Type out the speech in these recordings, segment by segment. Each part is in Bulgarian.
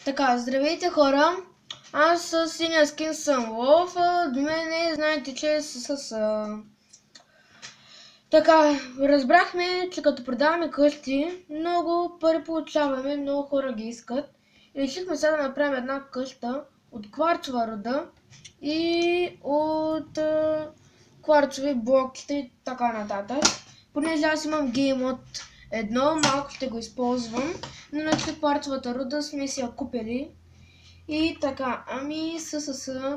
Така, здравейте хора! Аз с синия скин съм Лов, до мене знаете, че с... Така, разбрахме, че като продаваме къщи, много пари получаваме, много хора ги искат. И решихме сега да направим една къща от кварцова руда и от кварцови блокчета и така нататък. Понеже аз имам геймод едно, малко ще го използвам, но иначе кварцовата руда сме си я купили. И така, ами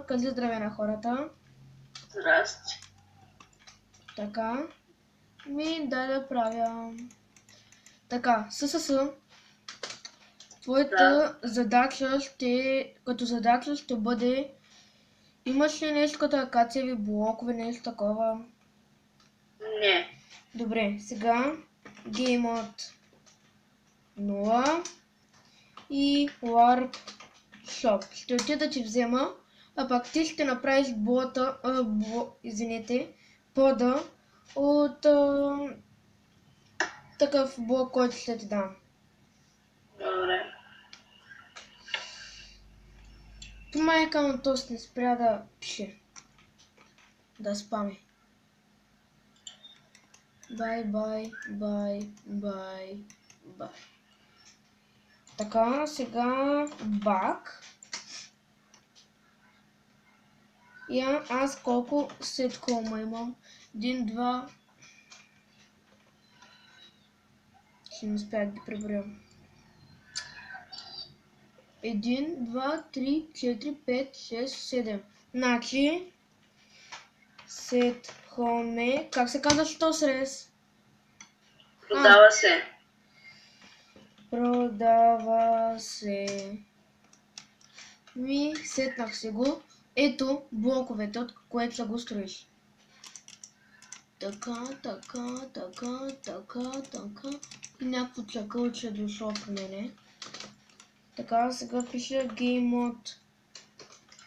кажи здраве на хората. Здрасти. Така, дай да правя. Така, твоята задача като задача ще бъде, имаш ли нещо като акациеви блокове, нещо такова? Не. Добре, сега Game 0 и Warp Shop. Ще отида да ти взема, а пак ти ще направиш пода от такъв блок, който ще ти дам. Добре. Май акаунт тост не спря да пише. Да спами. Бай. Така, сега бак. И аз колко сеткома имам? 1, 2... Ще не успя да ги преброя. 1, 2, 3, 4, 5, 6, 7. Значи... Сетхоме... Как се казва, що срез? Продава се. Продава се. Сетнах се го. Ето блоковете, от което ще го строиш. Така. И някакво чакълче е дошло при мене. Така, сега пише Game Mode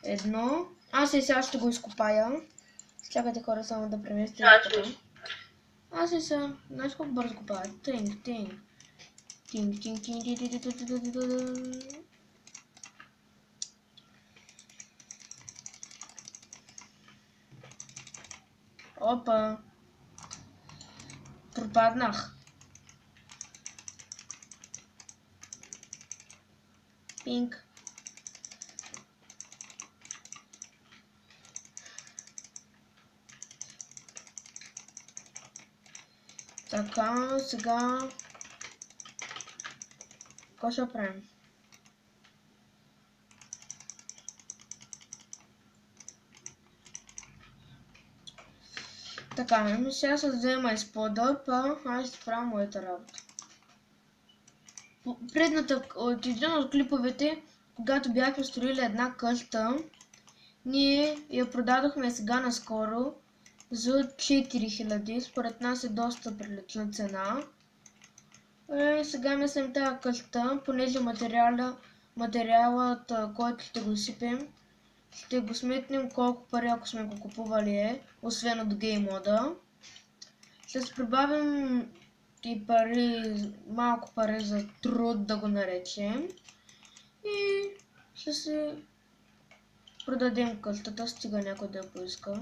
1. Аз сега ще го изкопая. Чакайте хора само да преместя. Аз сега, знаеш колко бързо копая? Тинг. Опа! Пропаднах. Пинк. Така, сега... Какво ще правим? Така, сега се взема изпода, аз ще правя моята работа. От един от клиповете, когато бяхме строили една къща, ние я продадохме сега наскоро за 4000. Според нас е доста прилична цена. Сега мислим тази къща, понеже материалът, който ще го сипем, ще го сметнем колко пари, ако сме го купували освен от геймода. Ще се прибавим и малко пари за труд, да го наречем. И ще си продадем къщата, стига някой да я поиска.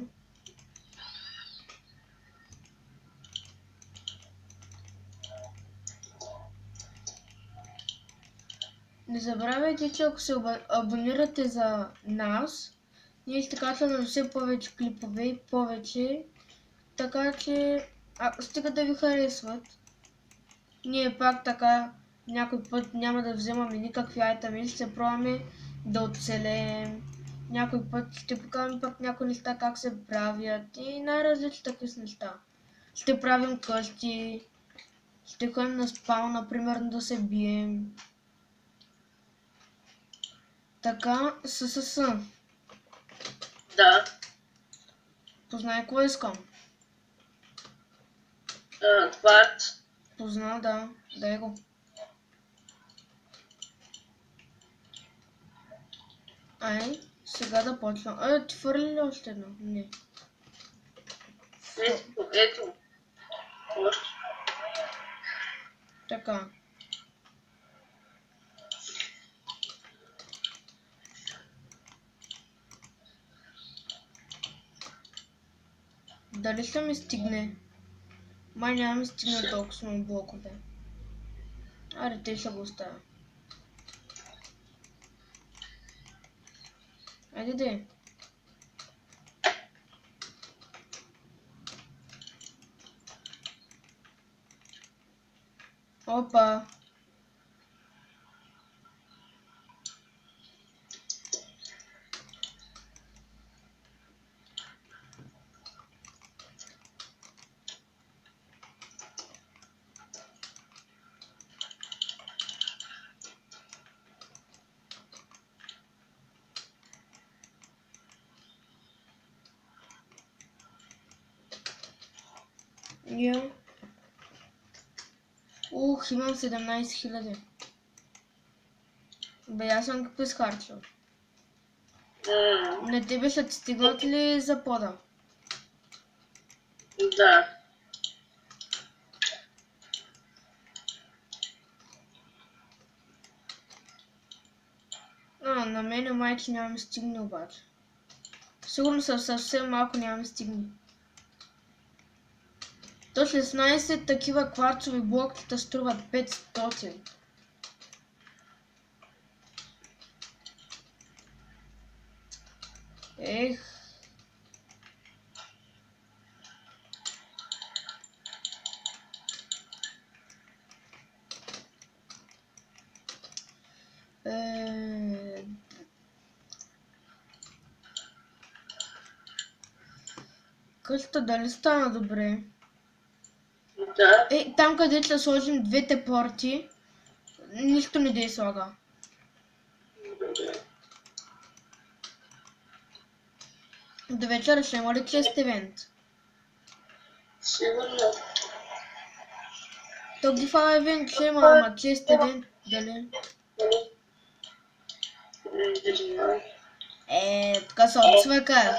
Не забравяйте, че ако се абонирате за нас, ние ще качваме все повече клипове и повече, така че стига да ви харесват. Ние пак така някой път няма да вземаме никакви айтеми, ще се пробваме да оцелеем. Някой път ще покажем пак някои неща как се правят и най-различни такива неща. Ще правим къщи, ще ходим на спаун, например, да се бием. Така, Да. Познай какво искам. Кварц. Позна, да. Дай го. Сега да почвам. Ти фърли ли още едно? Не. Ето. Така. Дали ще ми стигне? Май няма ми стигне толкова много блокове. Аре, те ще го оставя. Айде де. Опа. Я. Имам 17 000. Бе, аз съм какво изхарчил. На тебе ще ти стигнат ли за пода? Да. На мене майче няма ми стигне обаче. Сигурно съвсем малко няма ми стигне. То 16 такива кварцови блокчета струват 500. Ех. Къщата дали стана добре? Да. Там където ще сложим двете порти, нищо не да слага. До вечера ще има ли чест евент? Сигурно. То гифа евент ще има, ама чест евент дали? Не знам. Така се отцвека.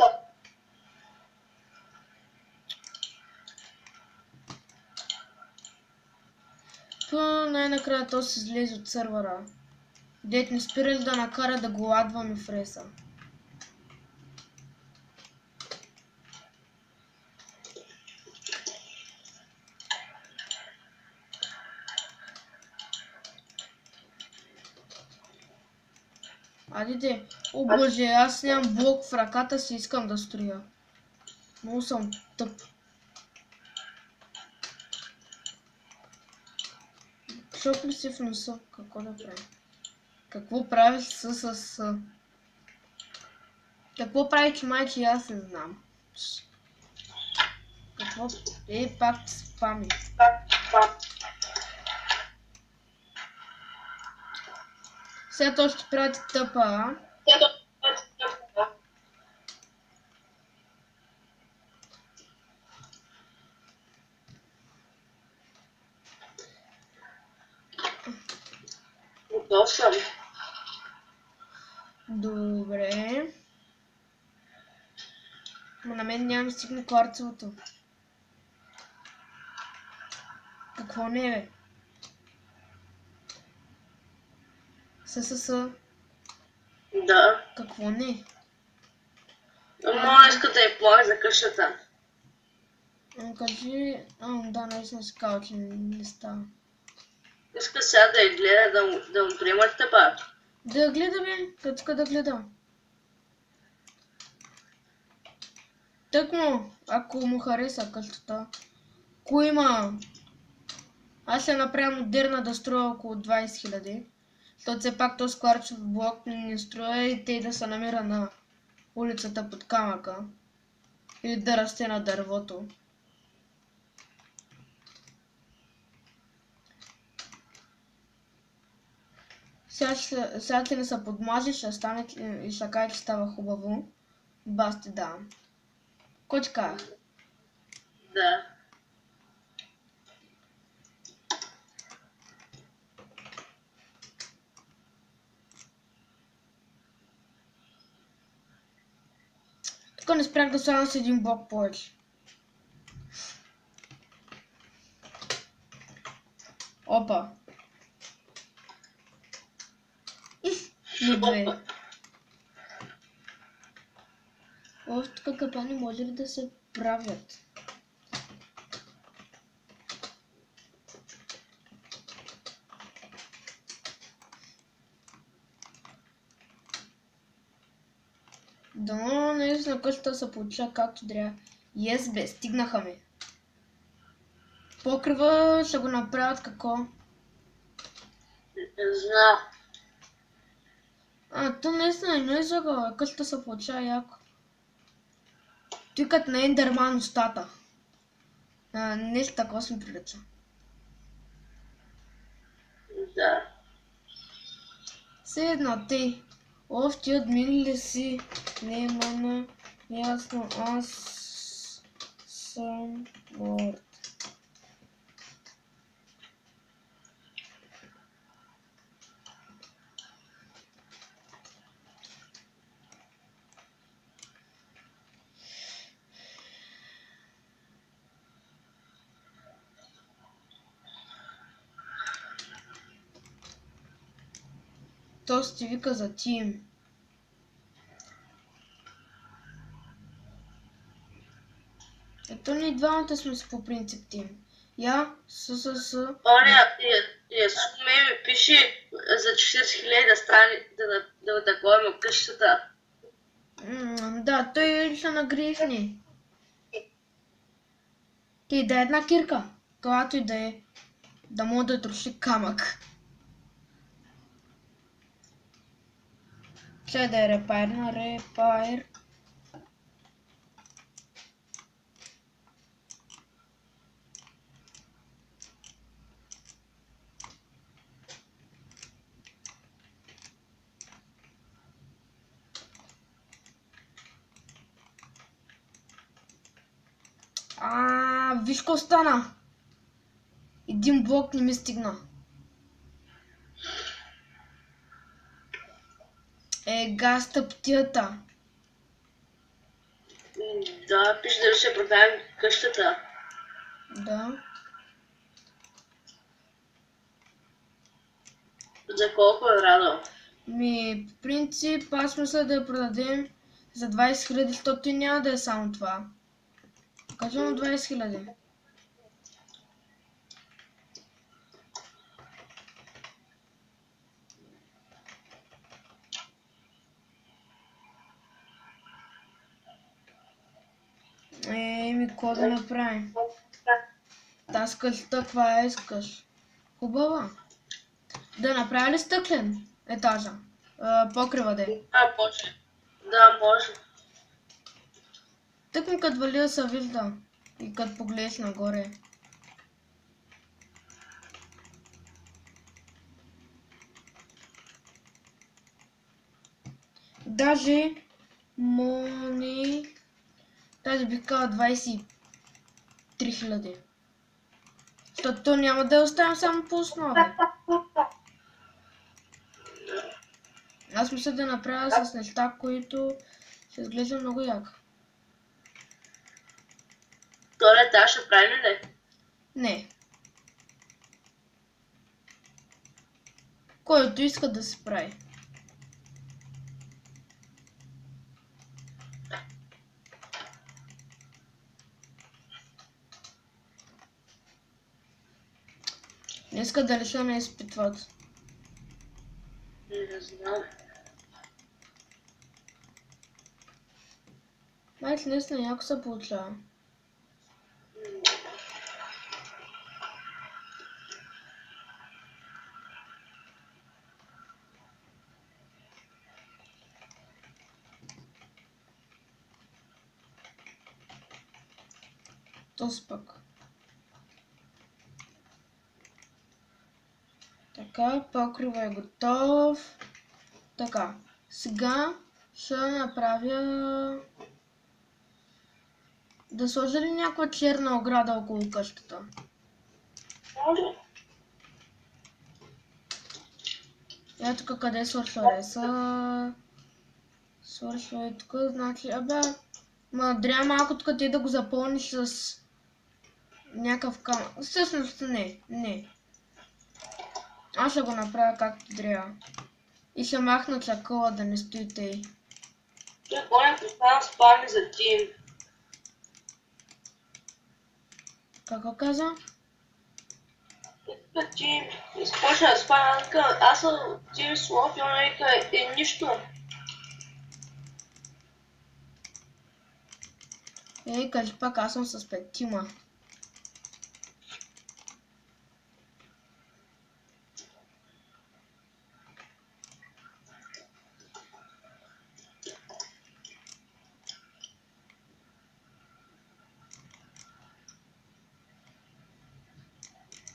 Най-накрая то се излезе от сървъра. Дет не спирали да накара да го ладваме в реса. Адите, о боже, аз нямам блок в ръката си, искам да строя. Много съм тъп. Шок ли си в носа? Какво да правим? Какво правиш с... Какво прави, че майче аз не знам. Какво... пак спами. Сега то ще прати тъпа, а? Готов съм. Добре. Но на мен няма ми стигне кварцевото. Какво не е, бе? ССС. Да. Какво не? Ама иска да е плак за къщата. Кажи... да, наистина си казал, че не става. Иска сега да я гледа, да му приемат тъпа. Да я гледа, бе. Като иска да гледа. Тъкмо, ако му хареса къщата. Кой има? Аз ще направя модерна да строя около 20 000. Защото все пак този кварцов блок не строя и те да се намира на улицата под камъка. Или да расте на дървото. Сега ти не се подмажи, ще стане и ще кажа, че става хубаво. Бас ти давам. Кой ти казах? Да. Тук не спрях да слагам с един блок повече. Опа. Не две. Тук капани може ли да се правят? Дано наистина къщата се получа както трябва. Yes, бе, стигнаха ми. Покрива ще го направят какво? Не знам. То наистина не е загъла, къщата се получава яко. Той като на Ендерман устата. Нещо такова ми прилича. Да. Все едно ти. Ти админ ли си? Не, мана. Ясно, аз съм морд. То ти вика за тим. Ето ние двамата сме си по принцип тим. Я, с. Суме ми пише за 40 000 да стане, да таковаме къщата. Да, той ще нагрифни. Ти да е една кирка, когато и да е, да мога да троши камък. Ще да е репайр. Виж какво стана. Един блок не ми стигна. Газ тъптията. Да, пише дали ще продавим къщата. Да. За колко е Радо? По принцип, аз мисля да я продадем за 20 000, защото и няма да е само това. Кажем 20 000. Какво да направим? Тази къщата, каква искаш? Хубава. Да направя ли стъклен етажа? Покрива да е. Може. Да, може. Тък ми като валия се вижда и като погледнеш нагоре. Даже даже бих казал 23 000. Защото то няма да оставим само по основа. Аз мисля да направя с неща, които ще изглежда много яко. Втория етаж ще правим ли? Не. Който иска да се прави. Не иска дали ще не изпитват. Не знам. Майче наистина яко се получава. То пък. Така, покрива е готов. Така, сега ще направя... Да сложа ли някаква черна ограда около къщата? Може. Я тук къде свършва реса? Свършва и тук, значи, трябва малко тук ти да го запълниш с някакъв камък. Всъщност не. Аз ще го направя както трябва. И ще махна чакъла да не стои тъй. Той поне поставям спални за тим. Какво каза? Тим, изпочна да спалня, аз съм тим слов и он вика нищо. Ей, кажи пак, аз съм с 5.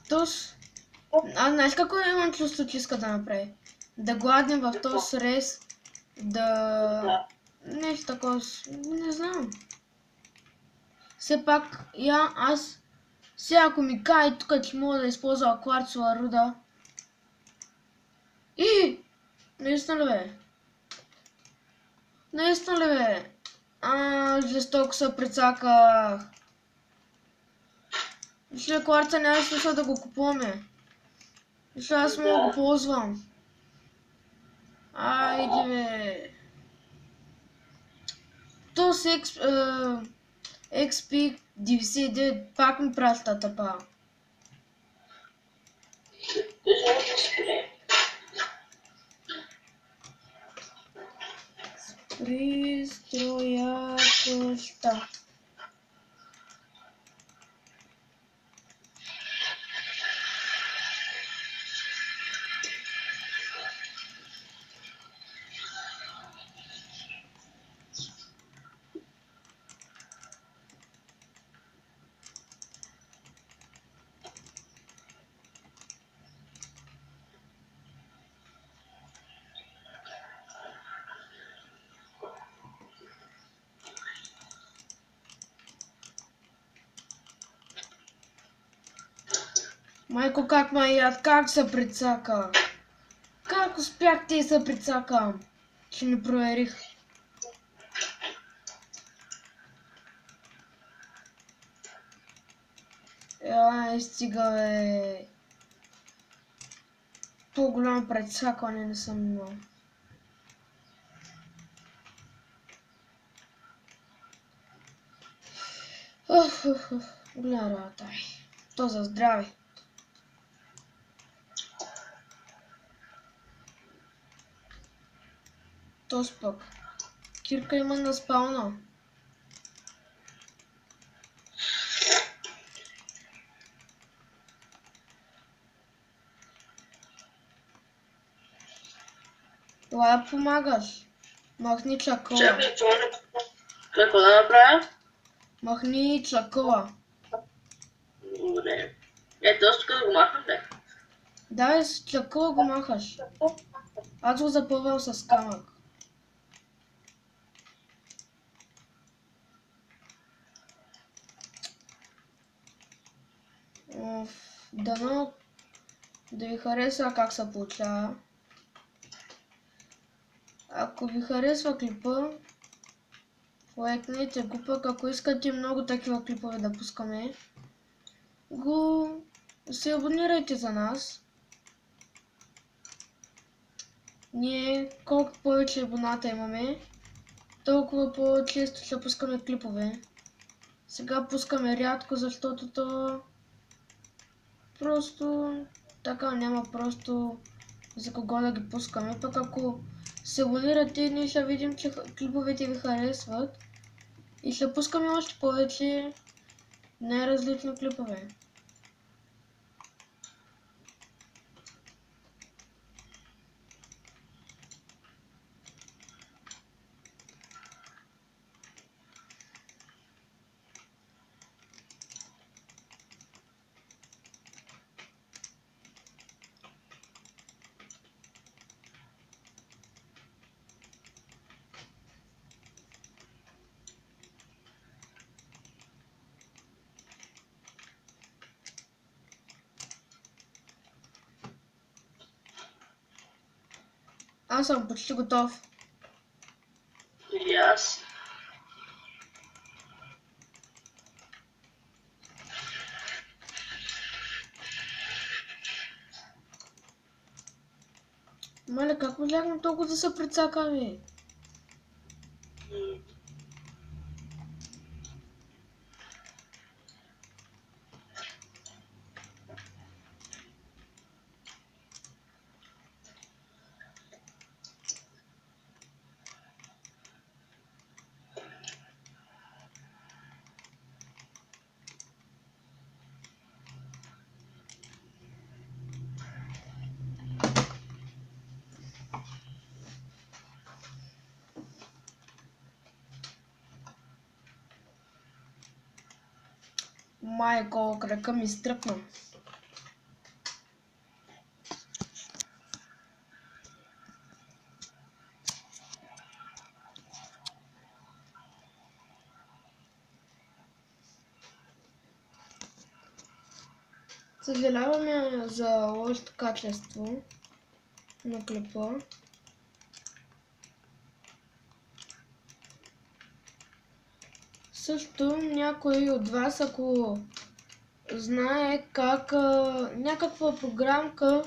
Тос, знаеш какво имам чувство, че иска да направи? Да гладнем в този рейс, да... Нещо такова, не знам. Все пак, аз... Сега ако ми кай тук, че мога да използва кварцова руда... И! Наистина ли бе? Наистина ли бе? Жестоко се прецаках. Вижте, кварца няма смисъл да го купуваме. Вижте, аз мога да го ползвам. Айде бе. Този XP 99 пак ми праща тъпа. Пристроятостта. Майко, как ме яд, как се прецака? Как успях те се прецакам? Че не проверих. Стига бе. По-голямо прецакване не съм имал. Голяма работа е. То за здраве. То спък. Кирка има на спауна. Това да помагаш. Махни чакъла. Чакай, какво да направя? Махни чакъла. Добре. Доста тук да го махам, бе. Да, с чакъла го махаш. Аз го запълвам с камък. Дано да ви хареса как се получава. Ако ви харесва клипа, лайкнете го, пък ако искате много такива клипове да пускаме, се абонирайте за нас. Ние колко повече абоната имаме, толкова по-често ще пускаме клипове. Сега пускаме рядко, защото то просто така няма просто за кого да ги пускаме. Пък ако се абонирате, ние ще видим, че клиповете ви харесват и ще пускаме още повече най-различни клипове. Аз съм почти готов. И аз. Мале, как влягам толкова да се прецакаме? Майко, крака ми стръпна. Съжаляваме за лошото качество на клипа. Също някой от вас, ако знае как някаква програмка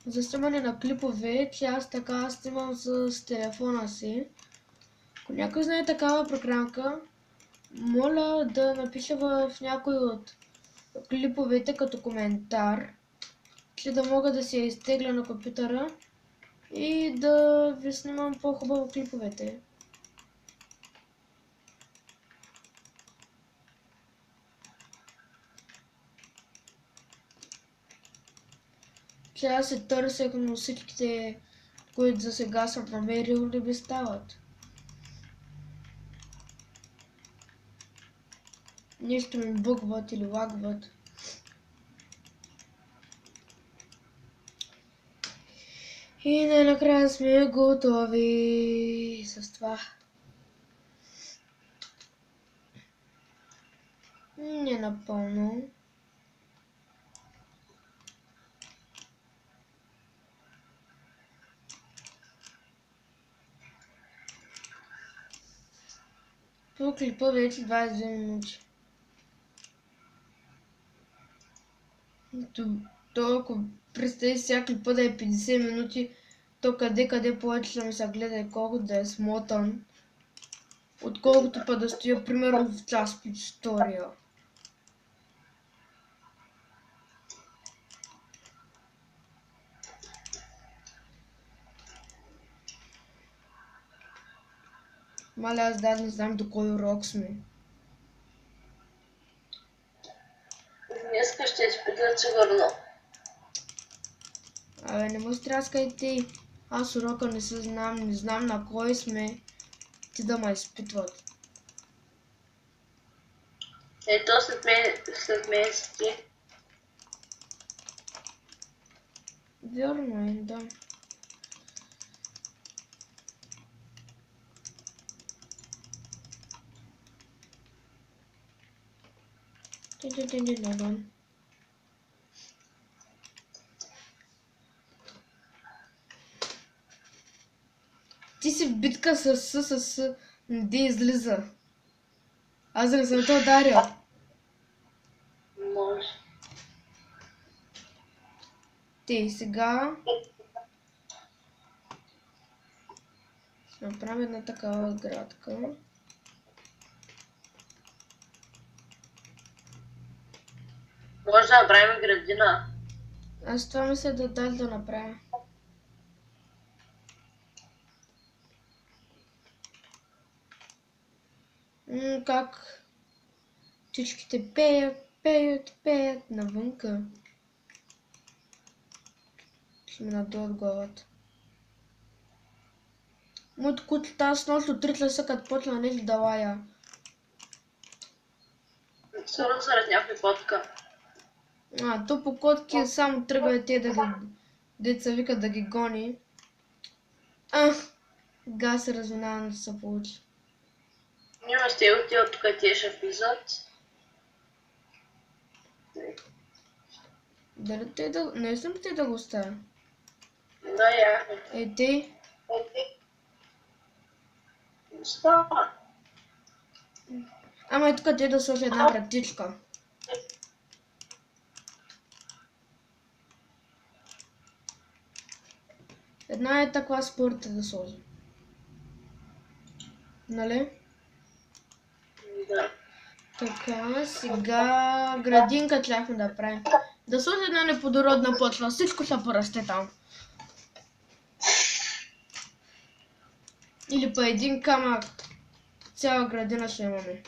за снимане на клипове, че аз така снимам с телефона си. Ако някой знае такава програмка, моля да напише в някой от клиповете като коментар, че да мога да се изтегля на компютъра и да ви снимам по-хубаво клиповете. Че аз се търсех, но всичките, които за сега съм намерил, не ми стават. Нещо ми бъгват или лагват. И най-накрая сме готови с това. Не напълно. По клипа вече 22 минути. То ако представи сега клипа да е 50 минути, то къде повече да ми се гледа и колко да е смотан, отколкото па да стоя примерно в час по история. Мале, аз даже не знам до кой урок сме. Днеска ще изпитат сигурно. Абе, не му стряскай ти. Аз урока не се знам, не знам на кой сме. Ти да ме изпитват. Ето след мен си ти. Вярно е, да. Ти си в битка с де излиза. Аз да не съм те ударил. Може. Те сега ще направим една такава градка. Може да направим градина. Аз това мисля да направя. Как птичките пеят навънка. Ще ми надуят главата. Моето куче тази нощ от 3 часа, като почна нещо да лая. Сигурно заради някой котка. То по котки само тръгва те да ги... Деца вика да ги гони. Газ се разминава да се получи. Няма сте отива тук, те ще влизат. Дали те да... Не съм те да го оставя. Да, я. Те... Става. Ама и тук те да сложи една вратичка. Една е таква спорта да сложи. Нали? Да. Така, сега градинка трябвахме да правим. Да сложи една неподородна почва, всичко ще порасте там. Или по един камък цяла градина ще имаме.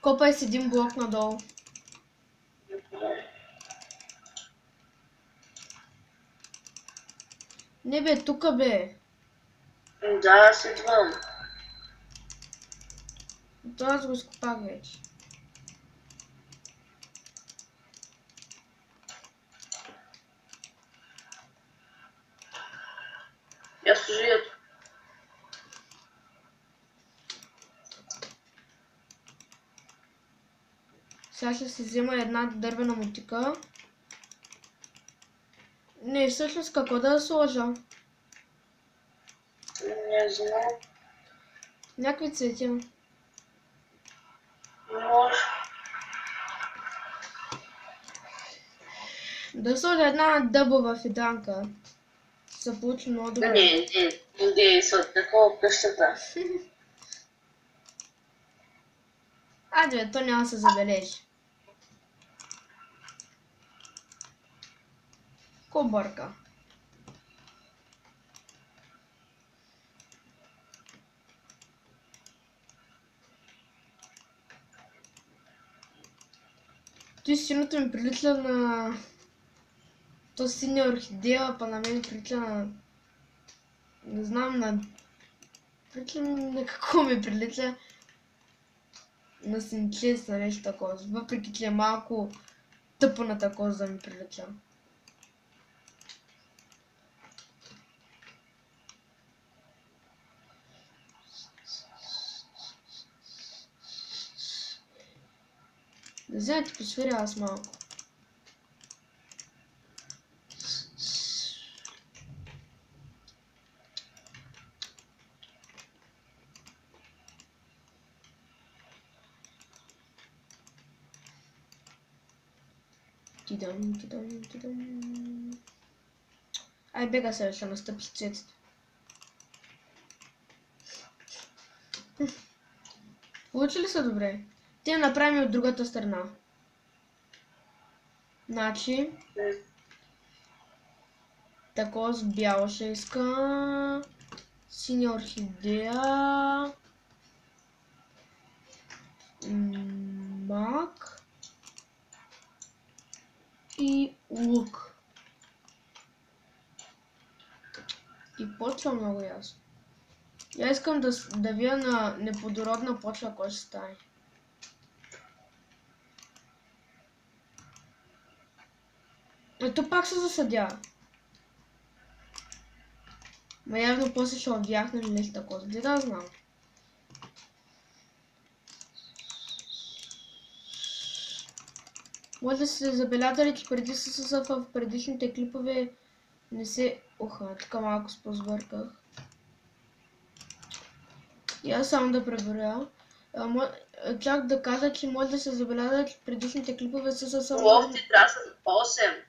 Копай с един блок надолу. Не бе, тука бе. Да, аз идвам. То аз го изкопах вече. Я служи ето. Сега ще си взема една дървена мотика. Не, всъщност какво да сложа? Не знам. Някакви цвети. Може. Да сложа една дъбова фиданка. Се получи много добре. Не, са такова къщата. Айде, бе, то няма да се забележи. Ко бърка? Ти синото ми прилича на... То синя орхидея, па на мен прилича на... Не знам, на... Прилича на какво ми прилича. На синчеста, нещо такова. Въпреки, че е малко тъпо на такова да ми прилича. Да взема ти посвиря аз малко. Тидам. Ай, бега сега, ще настъпи цветето. Получи ли се добре? Те направим от другата страна. Значи, тако с бяло ще иска, синя орхидея, мак и лук. И почва много ясно. Я искам да вия на неплодородна почва, кой ще стане. Ето пак се засъдя. Ма явно после ще обяхна или нещо такова. Де да знам. Може да се забелязали, че преди в предишните клипове не се... Оха, така малко спозбърках. И аз само да преброя. Чак да кажа, че може да се забелязали, че предишните клипове са Лофти трябва да са 8.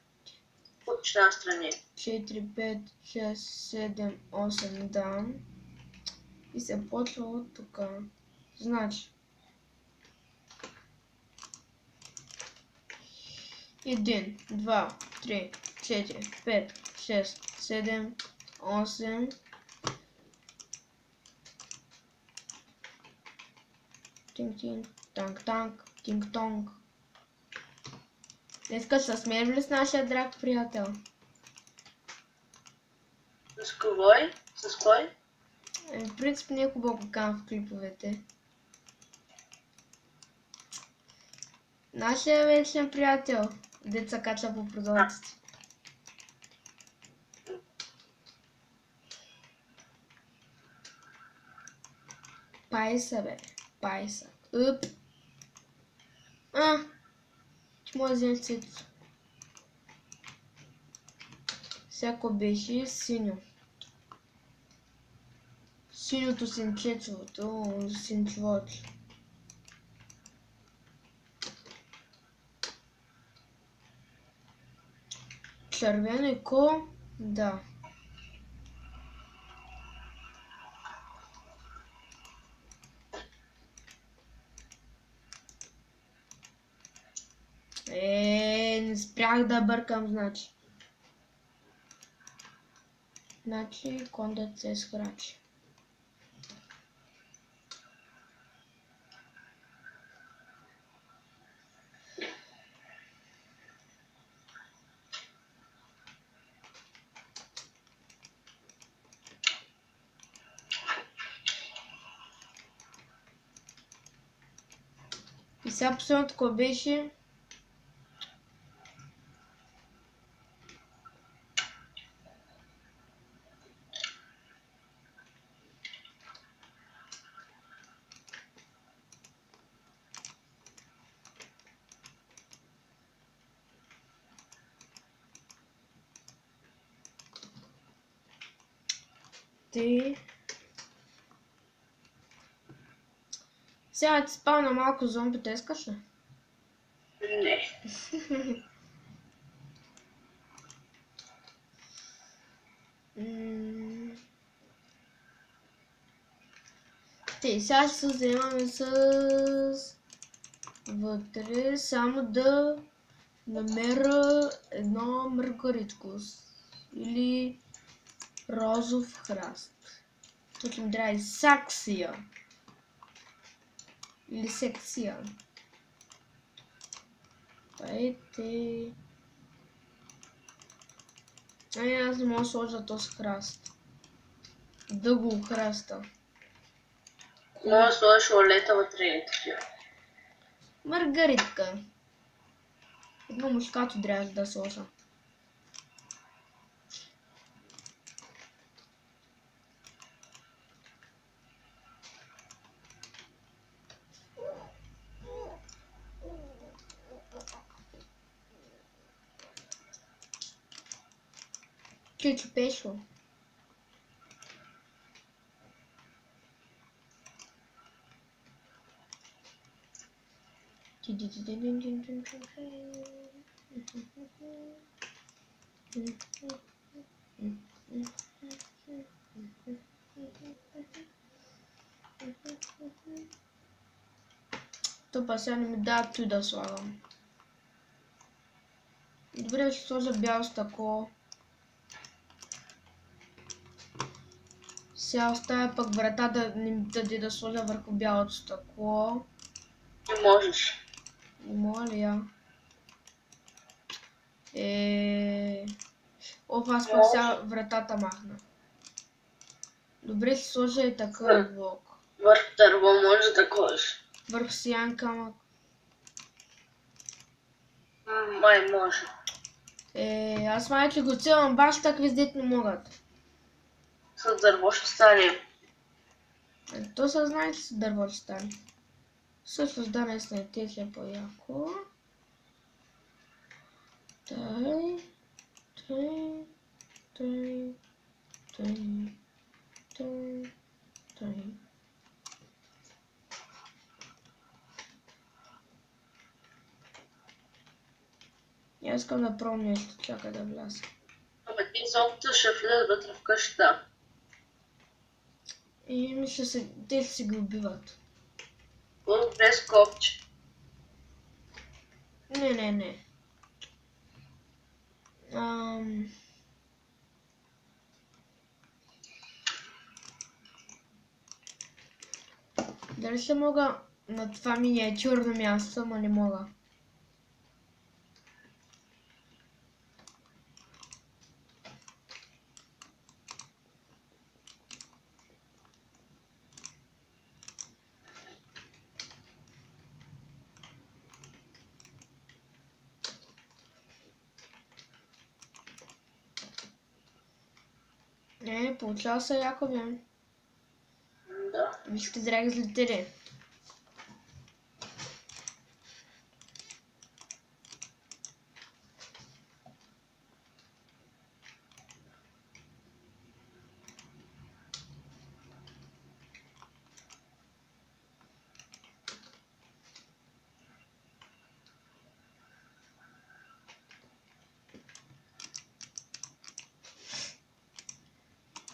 Почти страни. 4, 5, 6, 7, 8, да. И се почва от тук. Значи. 1, 2, 3, 4, 5, 6, 7, 8. Тинг-тинг, танк-танк, тинг-тонг. Днеска ще смеем ли с нашия драг приятел? С кой? С кой? В принцип не е хубаво кам в клиповете. Нашия вечен приятел, деца кача по прозорците. Пайса, бе. Пайса. Уп. Че може да вземем цветето. Всяко беше синьо. Синьото синчецовото, синчевото. Червено и ко? Да. Не спрях да бъркам, значи. Значи, кондът се схрачи. сега последното кой беше? Ти... Сега ти спавна малко зомбите, искаш ли? Не. Те, сега ще се занимаваме с... Вътре, само да намеря едно маргаритко или розов храст. Тук ми трябва и саксия. Или секция. Дайте. Аз не мога да сложа този храст. Дъго храста. Мога да сложиш олета вътре и такива. Маргаритка. Едно мускато трябва да сложа. Чупешо. То па сега не ми дава той да слагам. Добре, ще сложа бяло стъкло. Сега оставя пък врата да не ми даде да сложа върху бялото стъкло. Не можеш. Не мога ли я? Аз пък сега вратата махна. Добре, ще сложа и такъв блок. Върху дърво може да ходиш. Върху сиян камък. Май може. Аз май, че го целам баш так вездет не могат. С дърво ще стане. То се знае, че с дърво ще стане. Също да, наистина тех е по-яко. Тай. Аз искам да пробвам нещо, чакай да вляза. Ама ти зомбите ще влизат вътре в къщата. И те ще си ги убиват. Без копче. Не. Дали ще мога на това миниатюрно място, ама не мога. Получава се яко бе. Да. Вижте, драги зрители.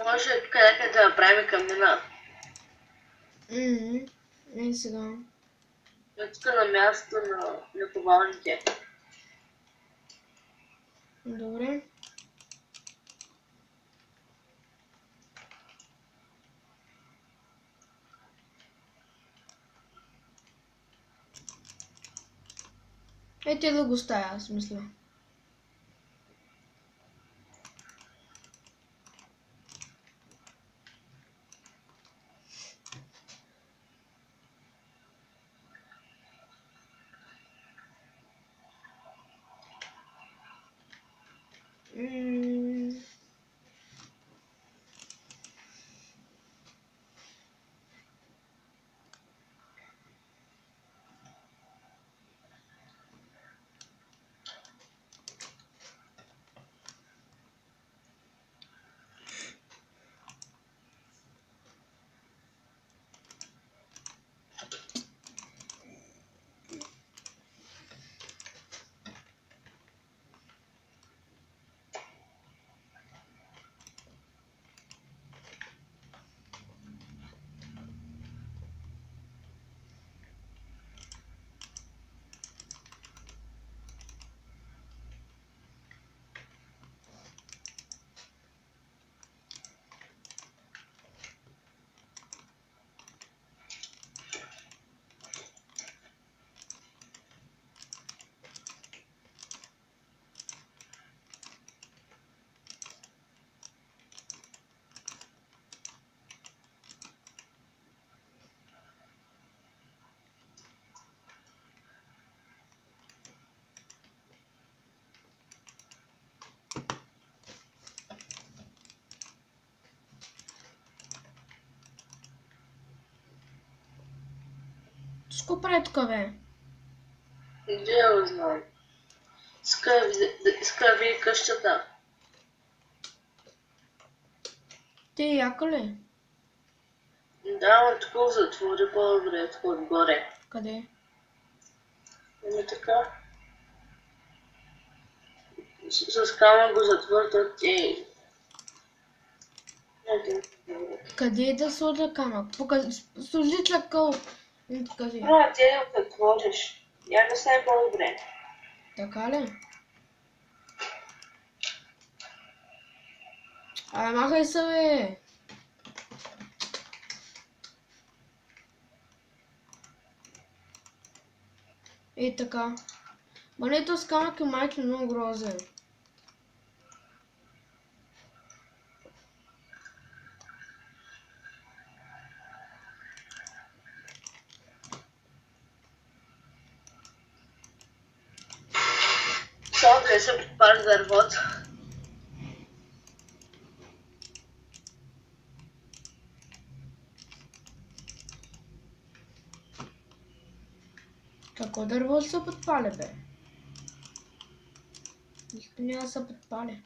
Може къде да направим камина. Не сега. Тук на място на ковалните. Добре. Те да го ставя, аз мисля. М, Що прави тук, бе? Где я узнал? Скъви къщата. Ти яко ли? Да, но тук затвори по-добре, тук отгоре. Къде? Ами така. С камък го затвори, то ти е... Къде да сложа камък? Сложи чакъл. И ти кажи. А, ти да го затвориш. Я не знам по-добре. Така ли? Абе, махай се, бе! Ей така. Мането с камък е майче много грозен. Само да не се подпали дървото. Какво дърво се подпали, бе? Нищо няма да се подпали.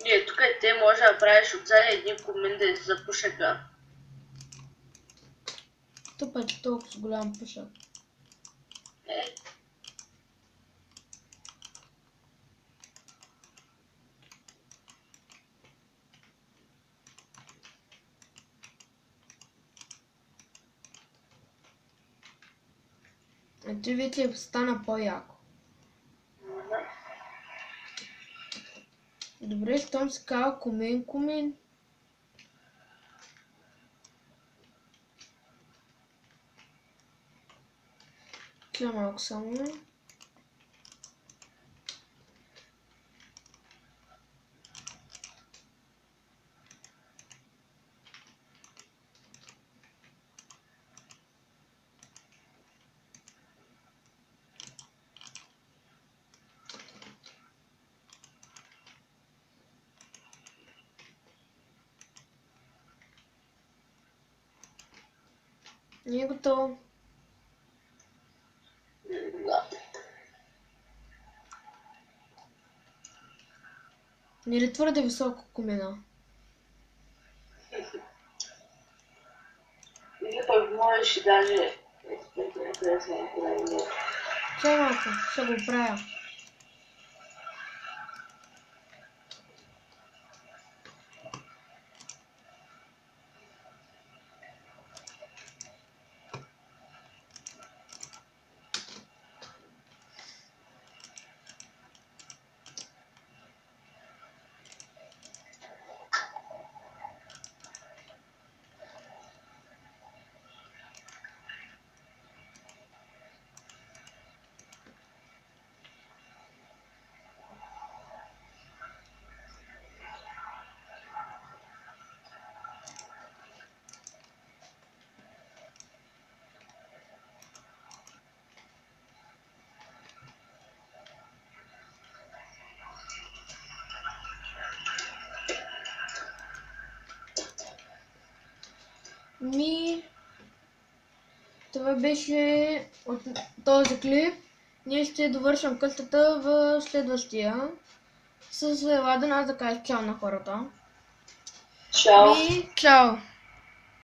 Не, тук те може да правиш отзад един комин да излиза пушека. Тупът е толкова с голям пушък. Е, Ти вече стана по-яко. Добре, щом си казал комин. Тя малко само. Не е готово. да. Не е ли твърде високо комина? Или пък можеш и даже... Чай малко, ще го правя. това беше от този клип. Ние ще довършим къщата в следващия. С Ладен аз да кажа чао на хората. Чао. И чао!